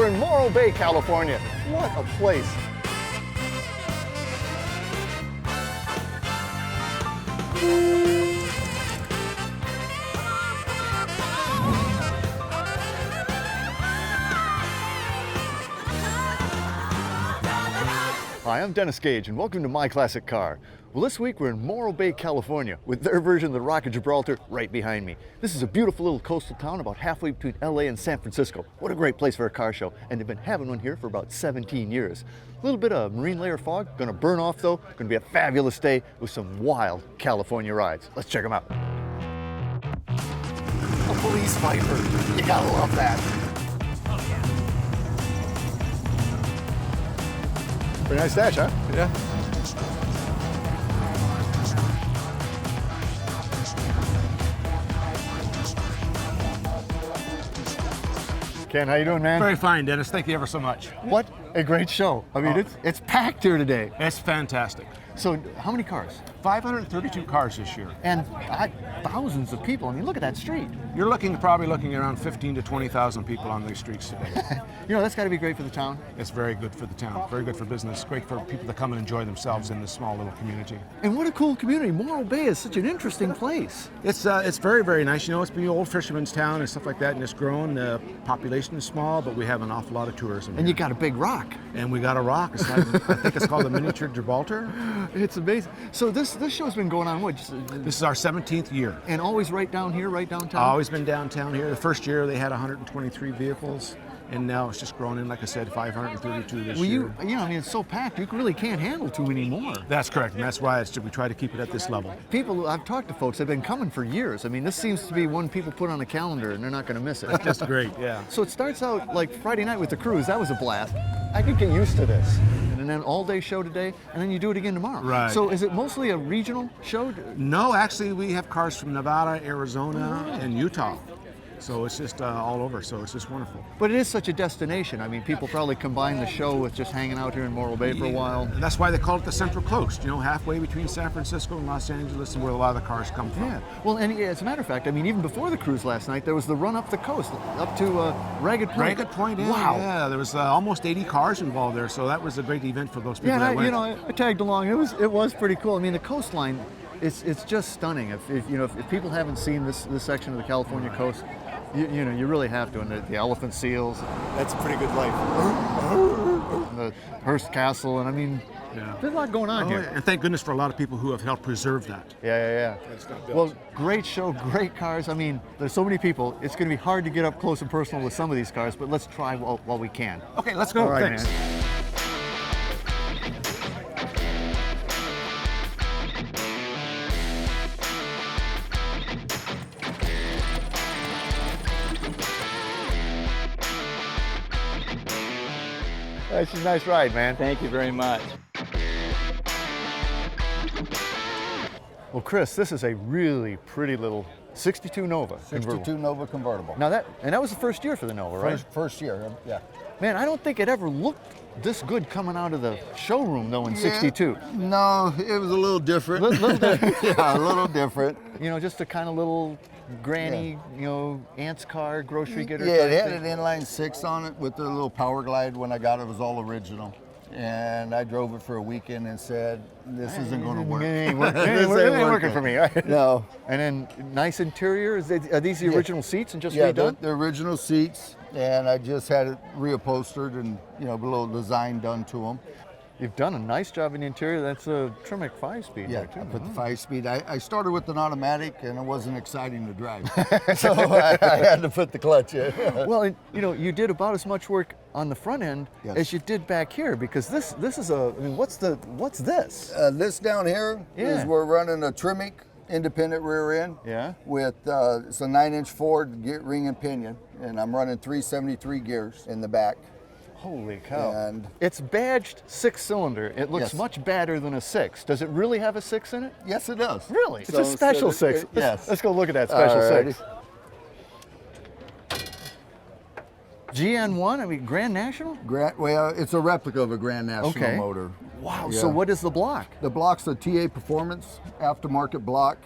we're in Morro Bay, California. What a place. Hi, I'm Dennis Gage, and welcome to My Classic Car. Well, this week we're in Morro Bay, California, with their version of the Rock of Gibraltar right behind me. This is a beautiful little coastal town about halfway between LA and San Francisco. What a great place for a car show, and they've been having one here for about 17 years. A little bit of marine layer fog, gonna burn off though. Gonna be a fabulous day with some wild California rides. Let's check them out. A police Viper, you gotta love that. Pretty nice dash, huh? Yeah. Ken, how you doing, man? Very fine, Dennis. Thank you ever so much. What a great show. I mean, it's packed here today. It's fantastic. So, how many cars? 532 cars this year. And thousands of people. I mean, look at that street. You're probably looking around 15 to 20,000 people on these streets today. You know, that's got to be great for the town. It's very good for the town, very good for business, great for people to come and enjoy themselves in this small little community. And what a cool community. Morro Bay is such an interesting place. It's very, very nice. You know, it's been an old fisherman's town and stuff like that, and it's grown. The population is small, but we have an awful lot of tourism. And here. you got a big rock. And we got a rock. It's like, I think it's called the Miniature Gibraltar. It's amazing. So this show's been going on, what? This is our 17th year. And always right down here, right downtown? Always been downtown here. The first year they had 123 vehicles, and now it's just grown in, like I said, 532 this year. I mean, it's so packed, you really can't handle too many more. That's correct, and that's why we try to keep it at this level. People, I've talked to folks, they've been coming for years. I mean, this seems to be one people put on a calendar, and they're not going to miss it. That's just great, yeah. So it starts out like Friday night with the cruise. That was a blast. I could get used to this. And then all-day show today, and then you do it again tomorrow. Right. So is it mostly a regional show? No, actually, we have cars from Nevada, Arizona, and Utah. So it's just all over, so it's just wonderful. But it is such a destination. I mean, people probably combine the show with just hanging out here in Morro Bay for a while. And that's why they call it the Central Coast, you know, halfway between San Francisco and Los Angeles, and where a lot of the cars come from. Yeah. Well, and as a matter of fact, I mean, even before the cruise last night, there was the run up the coast, up to Ragged Point. Ragged Point, yeah. Wow. Yeah, there was almost 80 cars involved there, so that was a great event for those people that went. You know, I tagged along. It was pretty cool. I mean, the coastline, it's just stunning. If people haven't seen this section of the California coast, you really have to. And the elephant seals, that's a pretty good life. The Hearst Castle, and I mean, there's a lot going on here. Yeah. And thank goodness for a lot of people who have helped preserve that. Yeah. Well, great show, great cars. I mean, there's so many people. It's going to be hard to get up close and personal with some of these cars, but let's try while we can. Okay, let's go. All right, thanks. Man. That's a nice ride, man. Thank you very much. Well, Chris, this is a really pretty little 62 Nova. 62 Nova convertible. Now that was the first year for the Nova, right? First year, yeah. Man, I don't think it ever looked this good coming out of the showroom though in 62. No, it was a little different. Little different. Yeah, a little different. You know, just a kind of little granny, aunt's car, grocery getter. Yeah, it type had thing. an inline six on it with the little power glide. When I got it, it was all original. And I drove it for a weekend and said, this isn't going to work. It ain't working for me. Right? No. And then nice interior. Are these the original seats and just Yeah, redone? the original seats. And I just had it reupholstered and, a little design done to them. You've done a nice job in the interior. That's a Tremec 5-speed. Yeah, there too. I put the 5-speed. I started with an automatic, and it wasn't exciting to drive, so I had to put the clutch in. Well, and, you did about as much work on the front end as you did back here, because this is what's this? This down here is we're running a Tremec independent rear end. Yeah. With it's a 9-inch Ford ring and pinion, and I'm running 373 gears in the back. Holy cow. And it's badged 6-cylinder. It looks much badder than a 6. Does it really have a 6 in it? Yes, it does. Really? It's a special 6. Yes. Let's go look at that special Alrighty. 6. GN1, I mean, Grand National? Well, it's a replica of a Grand National motor. Wow, Yeah. so what is the block? The block's a TA Performance aftermarket block,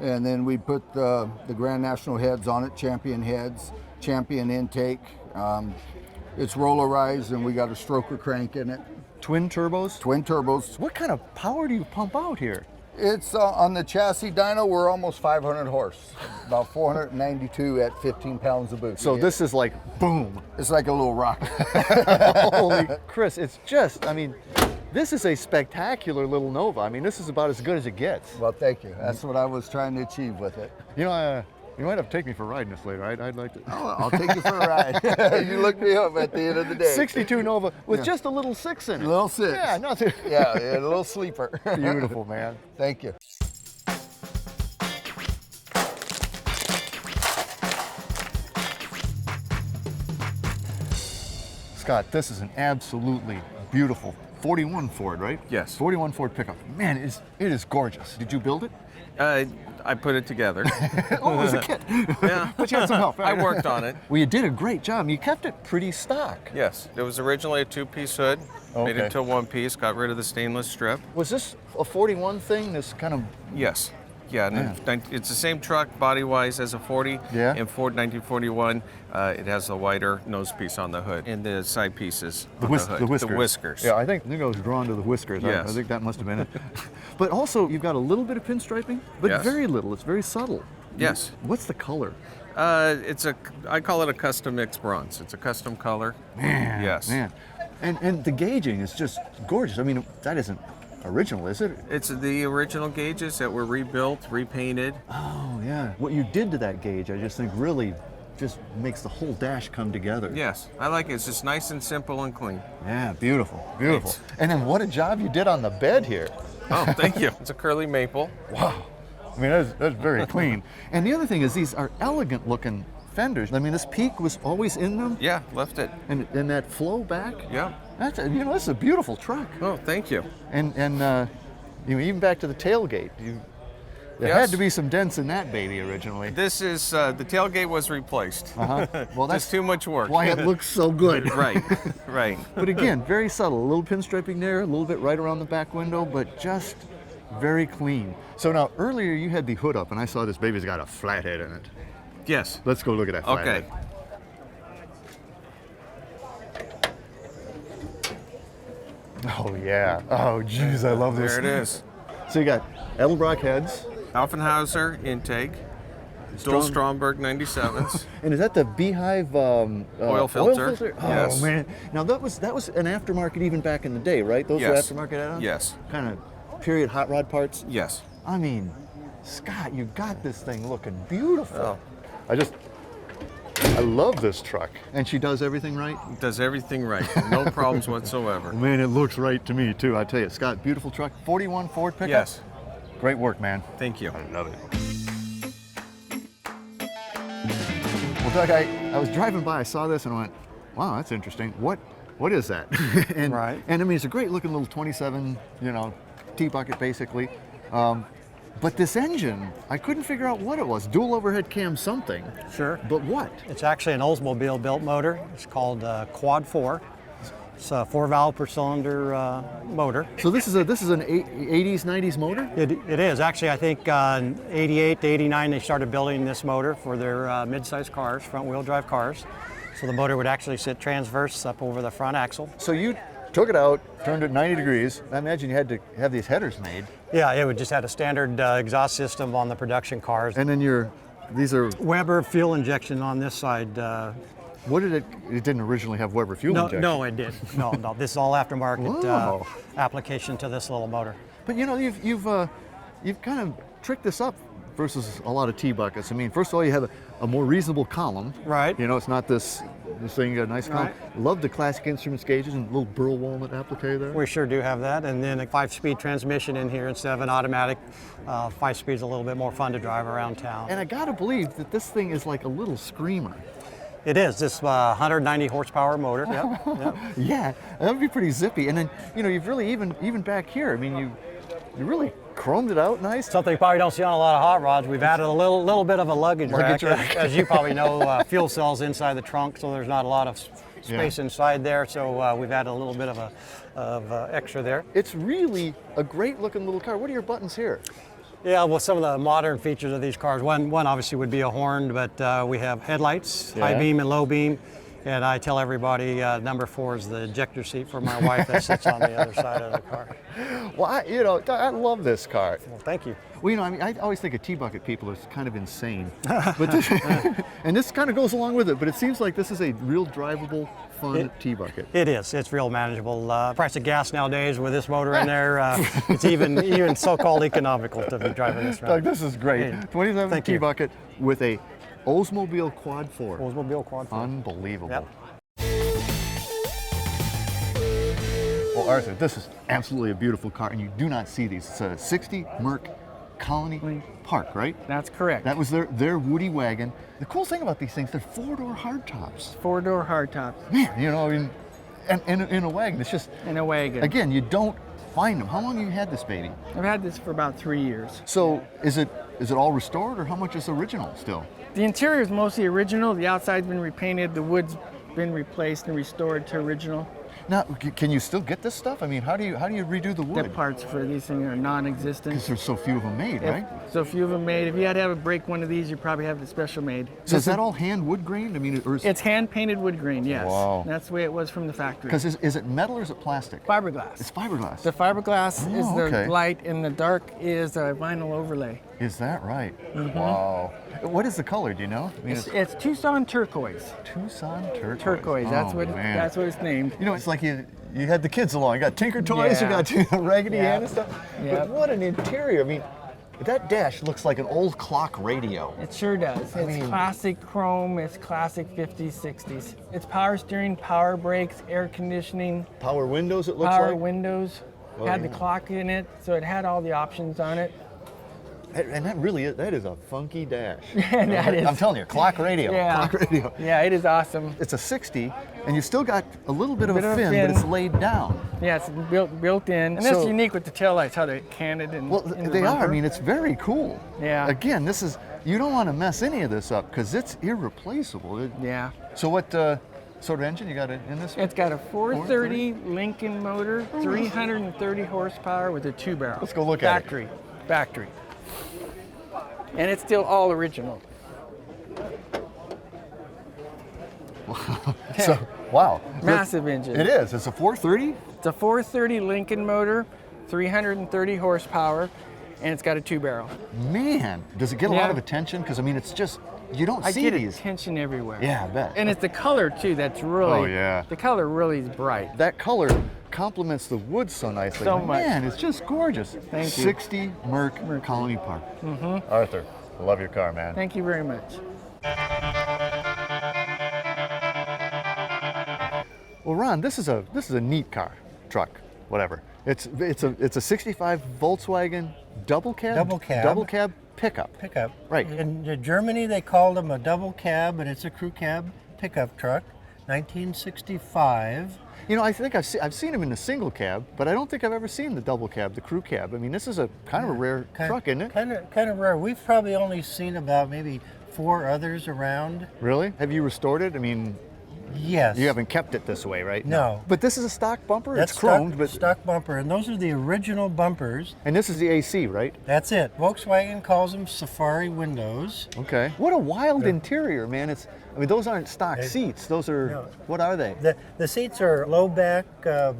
and then we put the Grand National heads on it, Champion heads, Champion intake. It's rollarized, and we got a stroker crank in it. Twin turbos? Twin turbos. What kind of power do you pump out here? It's on the chassis dyno, we're almost 500 horse. About 492 at 15 pounds of boost. So this is like boom. It's like a little rocket. Holy Chris, it's just, I mean, this is a spectacular little Nova. I mean, this is about as good as it gets. Well, thank you. That's what I was trying to achieve with it. You know, you might have to take me for a ride in this later. I'd like to. Oh, I'll take you for a ride. You look me up at the end of the day. 62 Nova with just a little 6 in it. A little 6. Yeah, not too. Yeah, a little sleeper. Beautiful, man. Thank you. Scott, this is an absolutely beautiful 41 Ford, right? Yes. 41 Ford pickup. Man, it is gorgeous. Did you build it? I put it together. Oh, it was a kit. Yeah. But you had some help. I worked on it. Well, you did a great job. You kept it pretty stock. Yes. It was originally a 2-piece hood. Made Okay. it to a 1-piece, got rid of the stainless strip. Was this a 41 thing? This kind of. Yes. Yeah, and it's the same truck body-wise as a 40. Yeah. In Ford 1941, it has a wider nose piece on the hood and the side pieces on whiskers. The whiskers. Yeah, I think I was drawn to the whiskers. Yes. I think that must have been it. But also, you've got a little bit of pinstriping, but Yes. very little. It's very subtle. Yes. What's the color? I call it a custom mixed bronze. It's a custom color. Man. Yes. Man. And the gauging is just gorgeous. I mean, that isn't original, is it? It's the original gauges that were rebuilt, repainted. Oh, yeah. What you did to that gauge, I just think really just makes the whole dash come together. Yes, I like it. It's just nice and simple and clean. Yeah, beautiful, beautiful. Thanks. And then what a job you did on the bed here. Oh, thank you. It's a curly maple. Wow. I mean, that's very clean. And the other thing is these are elegant looking fenders. I mean, this peak was always in them. Yeah, left it. And that flow back. Yeah. That's this is a beautiful truck. Oh, thank you. And even back to the tailgate, there had to be some dents in that baby originally. This is the tailgate was replaced. Well, that's just too much work. why it looks so good. Right, right. But again, very subtle. A little pinstriping there, a little bit right around the back window, but just very clean. So now earlier you had the hood up, and I saw this baby's got a flathead in it. Yes. Let's go look at that flathead. Okay. Oh yeah. Oh geez, I love this. There it is. So you got Edelbrock heads. Alfenhauser intake. Dual Stromberg 97s. And is that the Beehive Oil filter? Oh Yes. man. Now that was an aftermarket even back in the day, right? Those Yes. were aftermarket add-ons? Yes. Kind of period hot rod parts? Yes. I mean, Scott, you got this thing looking beautiful. Oh. I love this truck. And she does everything right? Does everything right. No problems whatsoever. Man, it looks right to me too, I tell you. Scott, beautiful truck. 41 Ford pickup? Yes. Great work, man. Thank you. I love it. Well, Doug, I was driving by, I saw this and I went, wow, that's interesting. What is that? And Right. I mean, it's a great looking little 27, T-bucket basically. But this engine, I couldn't figure out what it was. Dual overhead cam something. Sure. But what? It's actually an Oldsmobile built motor. It's called Quad 4. It's a 4-valve per cylinder motor. So this is an 80s, 90s motor? It is. Actually, I think in 88 to 89 they started building this motor for their mid-size cars, front-wheel drive cars. So the motor would actually sit transverse up over the front axle. So you took it out, turned it 90 degrees. I imagine you had to have these headers made. Yeah, it would just had a standard exhaust system on the production cars. And then these are, Weber fuel injection on this side. what did it didn't originally have Weber fuel injection. No, it did. No, this is all aftermarket Wow. application to this little motor. But you've kind of tricked this up versus a lot of T-buckets. I mean, first of all, you have a more reasonable column. Right. It's not this thing, a nice column. Right. Love the classic instruments gauges and little burl walnut applique there. We sure do have that, and then a 5-speed transmission in here instead of an automatic. 5-speed's a little bit more fun to drive around town. And I gotta believe that this thing is like a little screamer. It is. This 190 horsepower motor. Yep, yep. Yeah, that would be pretty zippy. And then, you've really even back here, I mean, you really chromed it out nice. Something you probably don't see on a lot of hot rods. We've added a little bit of a luggage rack. rack. As you probably know, fuel cells inside the trunk, so there's not a lot of space inside there. So we've added a little bit of extra there. It's really a great looking little car. What are your buttons here? Yeah, well, some of the modern features of these cars, one obviously would be a horn, but we have headlights, high beam and low beam, And I tell everybody number 4 is the ejector seat for my wife that sits on the other side of the car. Well, I love this car. Well, thank you. Well, I mean, I always think of T-bucket people as kind of insane, but this, and this kind of goes along with it. But it seems like this is a real drivable, fun T-bucket. It is. It's real manageable. Price of gas nowadays with this motor in there, it's even so-called economical to be driving this around. Doug, this is great. Hey, 27 thank you. T-bucket with a Oldsmobile Quad 4. Oldsmobile Quad 4. Unbelievable. Yep. Well, Arthur, this is absolutely a beautiful car, and you do not see these. It's a 60 Merc Colony Park, right? That's correct. That was their Woody wagon. The cool thing about these things, they're 4-door hardtops. 4-door hardtop Man, I mean, and in a wagon, it's just, in a wagon. again, you don't find them. How long have you had this baby? I've had this for about 3 years. So is it all restored, or how much is original still? The interior is mostly original. The outside's been repainted. The wood's been replaced and restored to original. Now, can you still get this stuff? I mean, how do you redo the The wood? parts for these things are non-existent. Because there's so few of them made, right? So few of them made. If you had to have a break one of these, you probably have it special made. So is that all hand wood grained? I mean, or is It's hand painted wood grain, yes. Wow. That's the way it was from the factory. because is it metal or is it plastic? Fiberglass. It's fiberglass. The fiberglass is Oh, the okay. light, and the dark is a vinyl overlay. Is that right? Wow. What is the color? Do you know? I mean, It's Tucson turquoise. Tucson turquoise. Turquoise. That's Oh, what man. that's what it's named. It's like you had the kids along. You got Tinker Toys. Yeah. You got Raggedy Yeah. Ann and stuff. Yeah. But what an interior! I mean, that dash looks like an old clock radio. It sure does. It's mean- classic chrome. It's classic 50s, 60s. It's power steering, power brakes, air conditioning, Power windows. It looks power like. windows. Oh, had the yeah. clock in it, so it had all the options on it. And that is a funky dash. That is. I'm telling you, clock radio. Yeah. Clock radio. Yeah, it is awesome. It's a 60, and you still got a little bit of a Bit of a fin, fin. but it's laid down. Yeah, it's built in, and that's So- unique with the taillights, how they're canted and Well, in the they are. I bumper. mean, it's very cool. Yeah. Again, you don't want to mess any of this up because it's irreplaceable. Yeah. So what sort of engine you got in this one? It's got a 430 Lincoln motor, 330 horsepower with a 2-barrel. Let's go look at it. Factory. And it's still all original. So, wow. Massive engine. It is. It's a 430? It's a 430 Lincoln motor, 330 horsepower, and it's got a 2-barrel. Man, does it get a lot Yeah. of attention? Because, I mean, it's just, you don't I see get these. attention everywhere. Yeah, I bet. And it's the color too that's really. Oh, yeah. The color really is bright. That color complements the wood so nicely. So much. Man, it's just gorgeous. Thank you. 60 Merc Colony Park. Arthur, I love your car, man. Thank you very much. Well, Ron, this is a neat car, truck, whatever. It's a 65 Volkswagen double cab pickup. Pickup. Right. In Germany, they called them a double cab, and it's a crew cab pickup truck, 1965. I think I've seen them in the single cab, but I don't think I've ever seen the double cab, the crew cab. I mean, this is a kind of a rare truck, isn't it? Kind of rare. We've probably only seen about maybe 4 others around. Really? Have you restored it? I mean, Yes. you haven't kept it this way, right? No. But this is a stock bumper. That's it's chromed, but stock bumper, and those are the original bumpers. and this is the AC, right? That's it. Volkswagen calls them Safari windows. Okay. What a wild interior, man! Those aren't stock seats. Those are No. what are they? The seats are low back,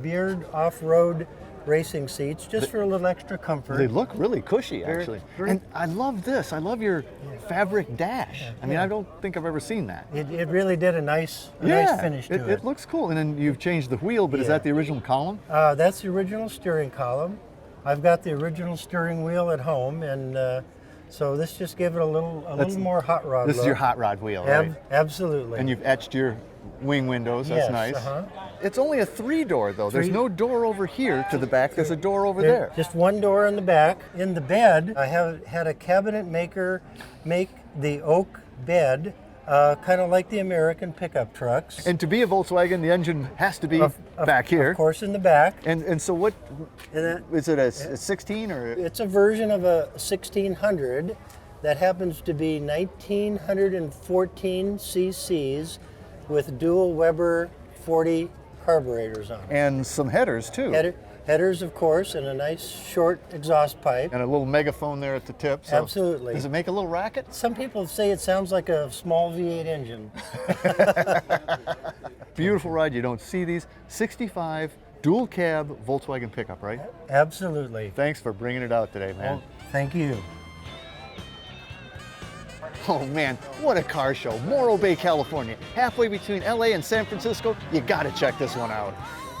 beard off-road racing seats, just for a little extra comfort. They look really cushy, actually. very- And I love this. I love your fabric dash. I mean, I don't think I've ever seen that. It really did a nice finish to it. It looks cool. And then you've changed the wheel, but is Yeah. that the original column? That's the original steering column. I've got the original steering wheel at home, and so this just gave it a little more hot rod This look. is your hot rod wheel, right? Absolutely. And you've etched your wing windows. That's Yes, nice. uh-huh. It's only a 3-door, though. There's no door over here to the back. There's a door over there. Just one door in the back. In the bed, I have had a cabinet maker make the oak bed, kind of like the American pickup trucks. And to be a Volkswagen, the engine has to be back here. Of course, in the back. And so what, And that, is it a 16 or? it's a version of a 1600 that happens to be 1914 cc's with dual Weber 40 carburetors on it. And some headers too. Headers, of course, and a nice short exhaust pipe. And a little megaphone there at the tip. So Absolutely. Does it make a little racket? Some people say it sounds like a small V8 engine. Beautiful ride. You don't see these. 65 dual cab Volkswagen pickup, right? Absolutely. Thanks for bringing it out today, man. Well, thank you. Oh man, what a car show. Morro Bay, California. Halfway between LA and San Francisco. You gotta check this one out.